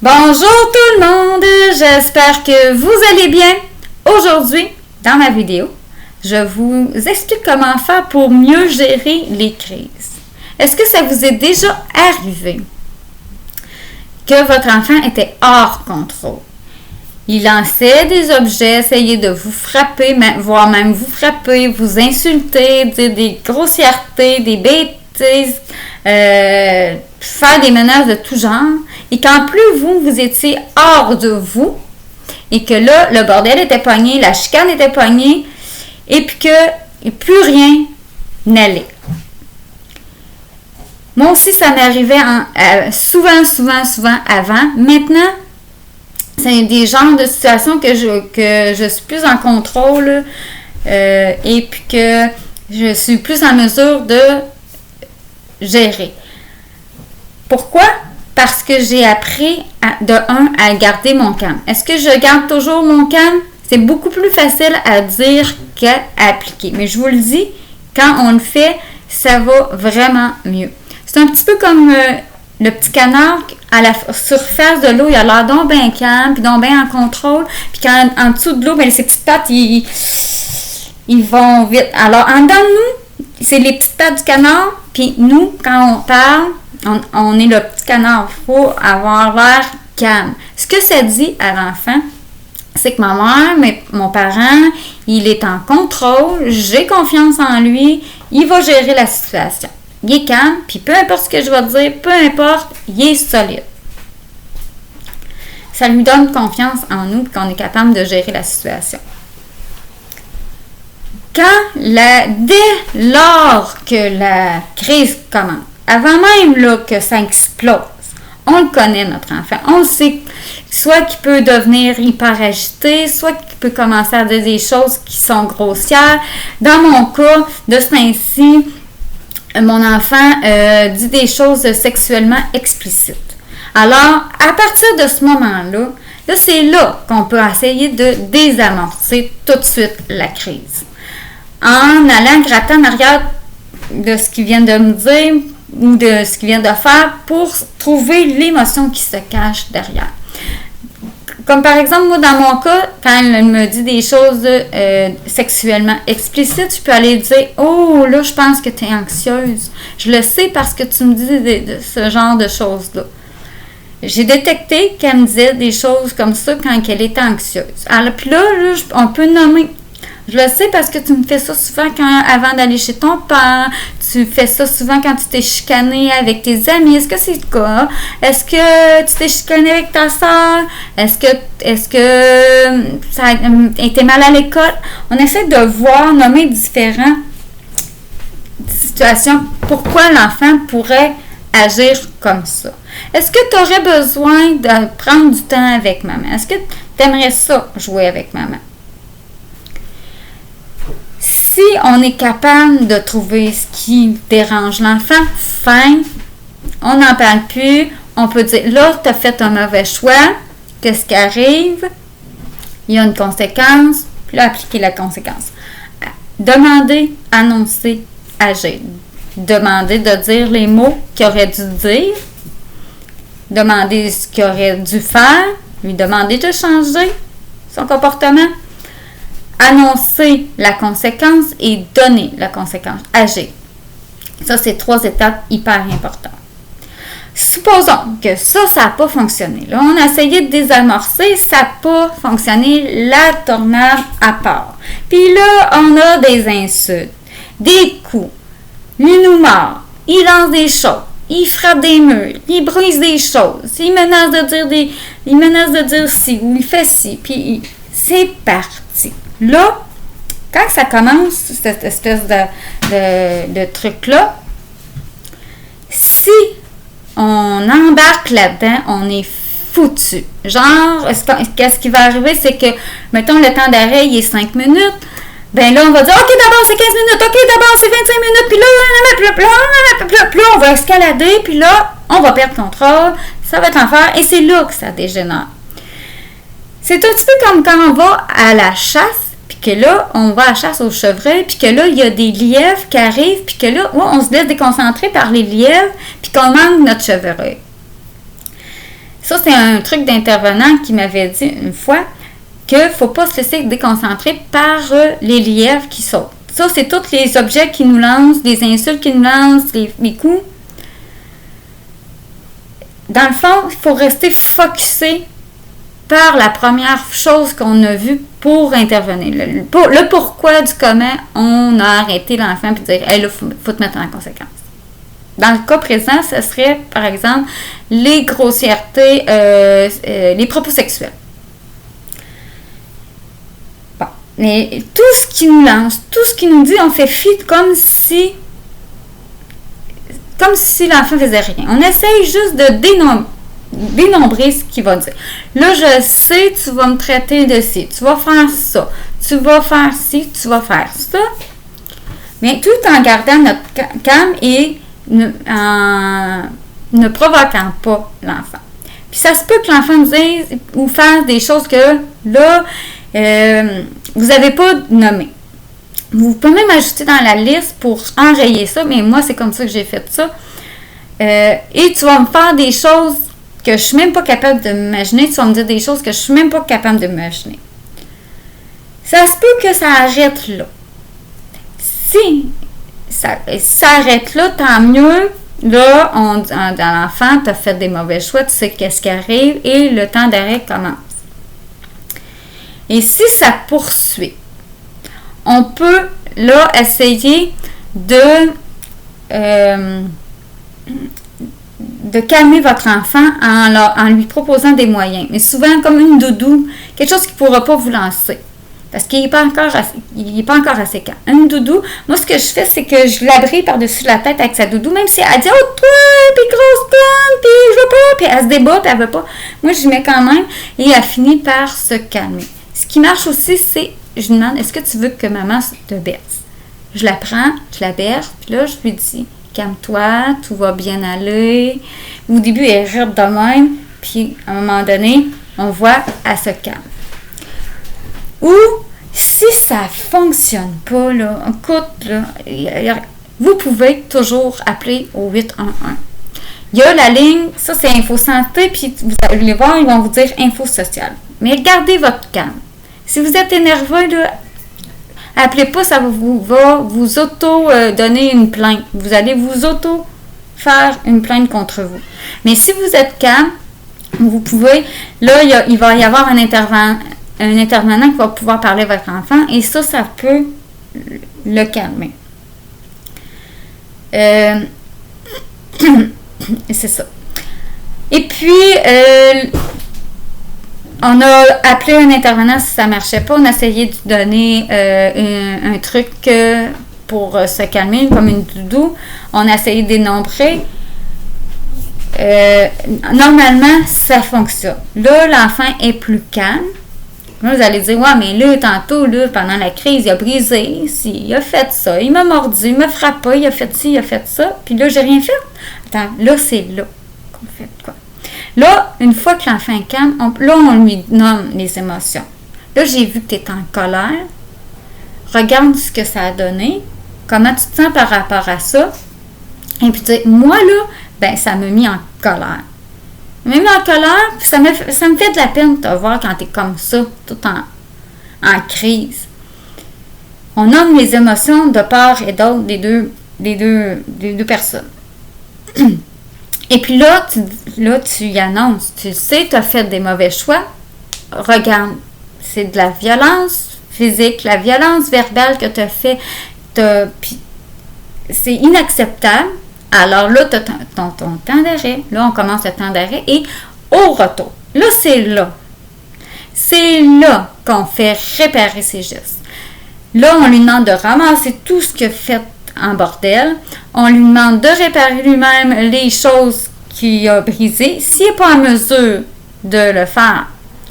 Bonjour tout le monde, j'espère que vous allez bien. Aujourd'hui, dans ma vidéo, je vous explique comment faire pour mieux gérer les crises. Est-ce que ça vous est déjà arrivé que votre enfant était hors contrôle? Il lançait des objets, essayait de vous frapper, voire même vous frapper, vous insulter, dire des grossièretés, des bêtises, faire des menaces de tout genre, et qu'en plus vous étiez hors de vous, et que là, le bordel était pogné, la chicane était pognée, et puis que plus rien n'allait. Moi aussi, ça m'arrivait souvent avant. Maintenant, c'est des genres de situations que je suis plus en contrôle et puis que je suis plus en mesure de gérer. Pourquoi? Parce que j'ai appris à garder mon calme. Est-ce que je garde toujours mon calme? C'est beaucoup plus facile à dire qu'à appliquer. Mais je vous le dis, quand on le fait, ça va vraiment mieux. C'est un petit peu comme le petit canard à la surface de l'eau, il a l'air donc bien calme, puis donc bien en contrôle. Puis quand en dessous de l'eau, bien, ses petites pattes, ils vont vite. Alors, en dedans de nous, c'est les petites pattes du canard. Puis nous, quand on parle, on est le petit canard. Il faut avoir l'air calme. Ce que ça dit à l'enfant, c'est que ma mère, mon parent, il est en contrôle, j'ai confiance en lui, il va gérer la situation. Il est calme, puis peu importe ce que je vais dire, peu importe, il est solide. Ça lui donne confiance en nous qu'on est capable de gérer la situation. Dès lors que la crise commence, avant même là, que ça explose, on le connaît, notre enfant. On sait soit qu'il peut devenir hyper agité, soit qu'il peut commencer à dire des choses qui sont grossières. Dans mon cas, de ce temps-ci, mon enfant dit des choses sexuellement explicites. Alors, à partir de ce moment-là, c'est là qu'on peut essayer de désamorcer tout de suite la crise. En allant gratter en arrière de ce qu'il vient de me dire ou de ce qu'il vient de faire pour trouver l'émotion qui se cache derrière. Comme par exemple, moi, dans mon cas, quand elle me dit des choses sexuellement explicites, je peux aller dire « Oh, là, je pense que tu es anxieuse. Je le sais parce que tu me dis de ce genre de choses-là. » J'ai détecté qu'elle me disait des choses comme ça quand elle était anxieuse. Alors, puis là, on peut nommer. Je le sais parce que tu me fais ça souvent avant d'aller chez ton père. Tu fais ça souvent quand tu t'es chicané avec tes amis. Est-ce que c'est le cas? Est-ce que tu t'es chicané avec ta soeur? Est-ce que ça a été mal à l'école? On essaie de nommer différentes situations. Pourquoi l'enfant pourrait agir comme ça? Est-ce que tu aurais besoin de prendre du temps avec maman? Est-ce que tu aimerais ça, jouer avec maman? Si on est capable de trouver ce qui dérange l'enfant, fin, on n'en parle plus, on peut dire, là, tu as fait un mauvais choix, qu'est-ce qui arrive? Il y a une conséquence, puis là, appliquer la conséquence. Demander, annoncer, agir. Demander de dire les mots qu'il aurait dû dire, demander ce qu'il aurait dû faire, lui demander de changer son comportement. Annoncer la conséquence et donner la conséquence, agir. Ça, c'est 3 étapes hyper importantes. Supposons que ça n'a pas fonctionné. Là, on a essayé de désamorcer, ça n'a pas fonctionné, la tornade à part. Puis là, on a des insultes, des coups, il nous mord, il lance des choses, il frappe des murs, il brise des choses, il menace de dire ci ou il fait ci, puis c'est parti. Là, quand ça commence, cette espèce de truc-là, si on embarque là-dedans, on est foutu. Genre, qu'est-ce qui va arriver, c'est que, mettons, le temps d'arrêt, il est 5 minutes. Ben là, on va dire, OK, d'abord, c'est 15 minutes. OK, d'abord, c'est 25 minutes. Puis là, on va escalader. Puis là, on va perdre contrôle. Ça va être l'enfer. Et c'est là que ça dégénère. C'est un petit peu comme quand on va à la chasse. Puis que là, on va à la chasse aux chevreuils, puis que là, il y a des lièvres qui arrivent, puis que là, on se laisse déconcentrer par les lièvres, puis qu'on manque notre chevreuil. Ça, c'est un truc d'intervenant qui m'avait dit une fois qu'il ne faut pas se laisser déconcentrer par les lièvres qui sautent. Ça, c'est tous les objets qui nous lancent, les insultes qui nous lancent, les coups. Dans le fond, il faut rester focusé par la première chose qu'on a vue pour intervenir. Le pourquoi du comment on a arrêté l'enfant et dire hey, là, faut te mettre en conséquence. Dans le cas présent, ce serait, par exemple, les grossièretés, les propos sexuels. Bon. Mais tout ce qui nous lance, tout ce qui nous dit, on fait fi comme si l'enfant faisait rien. On essaye juste de dénombrer ce qu'il va dire. Là, je sais, tu vas me traiter de ci, tu vas faire ça, tu vas faire ci, tu vas faire ça. Mais tout en gardant notre calme et ne provoquant pas l'enfant. Puis ça se peut que l'enfant nous dise ou fasse des choses que là, vous n'avez pas nommées. Vous pouvez même ajouter dans la liste pour enrayer ça, mais moi, c'est comme ça que j'ai fait ça. Et tu vas me faire des choses que je ne suis même pas capable de m'imaginer. Tu vas me dire des choses que je ne suis même pas capable de m'imaginer. Ça se peut que ça arrête là. Si ça arrête là, tant mieux. Là, l'enfant t'a fait des mauvais choix, tu sais qu'est-ce qui arrive et le temps d'arrêt commence. Et si ça poursuit, on peut là essayer de calmer votre enfant en lui proposant des moyens. Mais souvent comme une doudou, quelque chose qui ne pourra pas vous lancer. Parce qu'il n'est pas encore assez calme. Une doudou, moi ce que je fais, c'est que je l'abris par-dessus la tête avec sa doudou, même si elle dit « Oh toi, puis grosse plante, puis je veux pas », puis elle se débat, puis elle veut pas. Moi je mets quand même et elle finit par se calmer. Ce qui marche aussi, c'est, je lui demande « Est-ce que tu veux que maman te berce ?» Je la prends, je la berce, puis là je lui dis « Calme-toi, tout va bien aller. » Au début, elle rire de même, puis à un moment donné, on voit, elle se calme. Ou, si ça ne fonctionne pas, là, écoute, là, vous pouvez toujours appeler au 811. Il y a la ligne, ça c'est Info Santé, puis vous allez voir, ils vont vous dire Info Sociale. Mais gardez votre calme. Si vous êtes énervé, là, appelez pas, ça va vous auto-donner une plainte. Vous allez vous auto-faire une plainte contre vous. Mais si vous êtes calme, vous pouvez, là, il va y avoir un intervenant qui va pouvoir parler avec l'enfant et ça peut le calmer. C'est ça. Et puis, on a appelé un intervenant si ça ne marchait pas. On a essayé de donner un truc pour se calmer, comme une doudou. On a essayé de dénombrer. Normalement, ça fonctionne. Là, l'enfant est plus calme. Là, vous allez dire, ouais, mais là, tantôt, là, pendant la crise, il a brisé, il a fait ça, il m'a mordu, il m'a frappé, il a fait ci, il a fait ça, puis là, j'ai rien fait. Attends, là, c'est là qu'on fait quoi. Là, une fois que l'enfant est calme, on lui nomme les émotions. Là, j'ai vu que tu es en colère. Regarde ce que ça a donné. Comment tu te sens par rapport à ça. Et puis, tu sais, moi, là, ça m'a mis en colère. Même en colère, ça me fait de la peine de te voir quand tu es comme ça, tout en crise. On nomme les émotions de part et d'autre des deux personnes. Et puis là, tu y annonces, tu sais, tu as fait des mauvais choix. Regarde, c'est de la violence physique, la violence verbale que tu as fait, puis c'est inacceptable. Alors là, tu as ton temps d'arrêt. Là, on commence le temps d'arrêt et au retour. Là, c'est là. C'est là qu'on fait réparer ses gestes. Là, on lui demande de ramasser tout ce qu'il a fait en bordel. On lui demande de réparer lui-même les choses qu'il a brisées. S'il n'est pas en mesure de le faire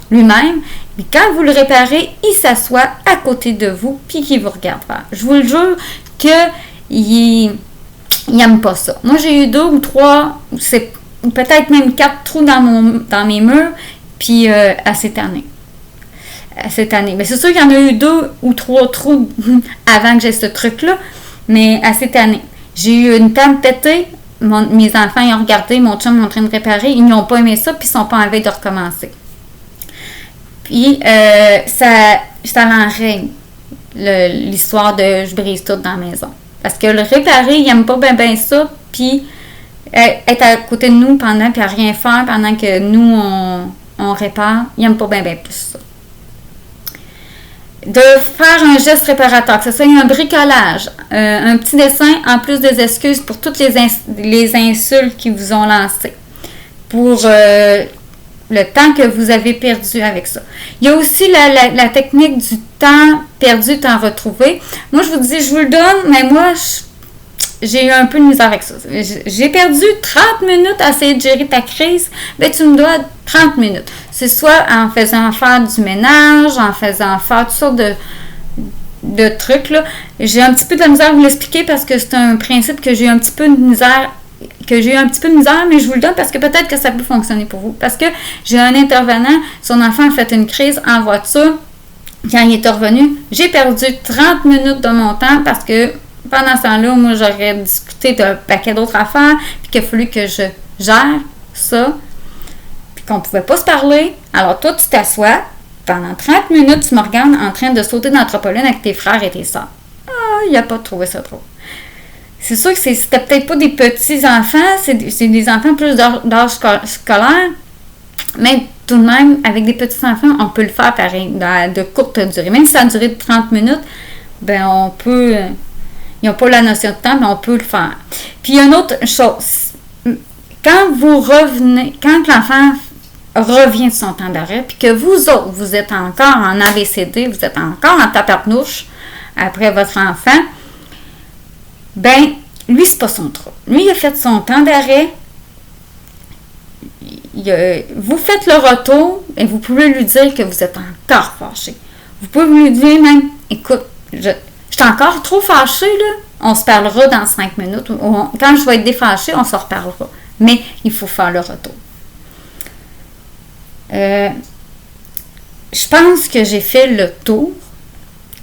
lui-même, mais quand vous le réparez, il s'assoit à côté de vous puis qu'il vous regarde faire. Je vous le jure qu'il n'aime pas ça. Moi, j'ai eu 2 ou 3, c'est peut-être même 4 trous dans mes murs, puis à cette année. Mais c'est sûr qu'il y en a eu 2 ou 3 trous avant que j'ai ce truc-là, mais à cette année. J'ai eu une table pétée mes enfants, ils ont regardé mon chum en train de réparer, ils n'ont pas aimé ça, puis ils sont pas en veille de recommencer. Puis, ça l'enrègne, l'histoire de je brise tout dans la maison. Parce que le réparer, il n'aime pas bien ça, puis être à côté de nous pendant, puis à rien faire pendant que nous, on répare, il n'aime pas bien plus ça. De faire un geste réparateur, que ce soit un bricolage, un petit dessin, en plus des excuses pour toutes les insultes qu'ils vous ont lancées, pour le temps que vous avez perdu avec ça. Il y a aussi la technique du temps perdu, temps retrouvé. Moi, je vous dis, je vous le donne, mais moi, j'ai eu un peu de misère avec ça. J'ai perdu 30 minutes à essayer de gérer ta crise. Ben, tu me dois 30 minutes. C'est soit en faisant faire du ménage, en faisant faire toutes sortes de trucs, là. J'ai un petit peu de la misère à vous l'expliquer parce que c'est un principe que j'ai eu un petit peu de misère, mais je vous le donne parce que peut-être que ça peut fonctionner pour vous. Parce que j'ai un intervenant, son enfant a fait une crise en voiture. Quand il est revenu, j'ai perdu 30 minutes de mon temps parce que pendant ce temps-là, moi, j'aurais discuté d'un paquet d'autres affaires, puis qu'il a fallu que je gère ça, puis qu'on ne pouvait pas se parler. Alors, toi, tu t'assois, pendant 30 minutes, tu me regardes en train de sauter dans le trampoline avec tes frères et tes soeurs. Ah, il n'a pas trouvé ça trop. C'est sûr que c'était peut-être pas des petits-enfants, c'est des enfants plus d'âge scolaire, mais tout de même, avec des petits-enfants, on peut le faire pareil, de courte durée. Même si ça a duré 30 minutes, ben on peut... Ils n'ont pas la notion de temps, mais on peut le faire. Puis, il y a une autre chose. Quand l'enfant revient de son temps d'arrêt, puis que vous autres, vous êtes encore en ABCD, vous êtes encore en taparnouche après votre enfant, ben, lui, c'est pas son trouble. Lui, il a fait son temps d'arrêt. Vous faites le retour, et vous pouvez lui dire que vous êtes encore fâché. Vous pouvez lui dire même, écoute, je suis encore trop fâchée, là. On se parlera dans 5 minutes. Quand je vais être défâchée, on se reparlera. Mais il faut faire le retour. Je pense que j'ai fait le tour.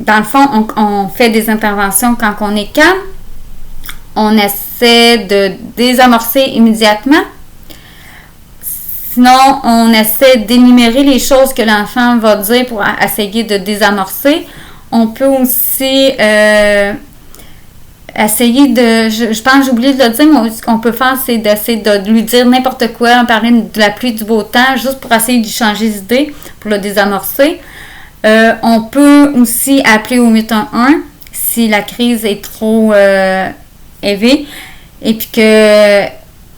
Dans le fond, on fait des interventions quand on est calme. On essaie de désamorcer immédiatement. Sinon, on essaie d'énumérer les choses que l'enfant va dire pour essayer de désamorcer. On peut aussi essayer de... Je pense que j'ai oublié de le dire, mais ce qu'on peut faire, c'est d'essayer de lui dire n'importe quoi, en parler de la pluie, du beau temps, juste pour essayer de changer d'idée, pour le désamorcer. On peut aussi appeler au 811 si la crise est trop élevée. Et puis que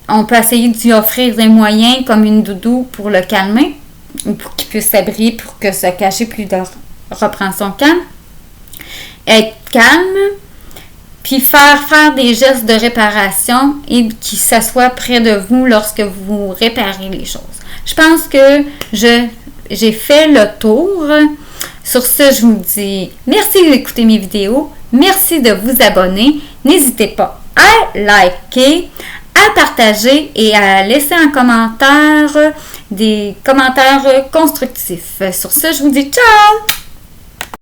on peut essayer de lui offrir des moyens comme une doudou pour le calmer, ou pour qu'il puisse s'abriter pour que se cacher puis de reprendre son calme. Être calme, puis faire des gestes de réparation et qu'il s'assoie près de vous lorsque vous réparez les choses. Je pense que j'ai fait le tour. Sur ce, je vous dis merci d'écouter mes vidéos, merci de vous abonner. N'hésitez pas à liker, à partager et à laisser un commentaire, des commentaires constructifs. Sur ce, je vous dis ciao!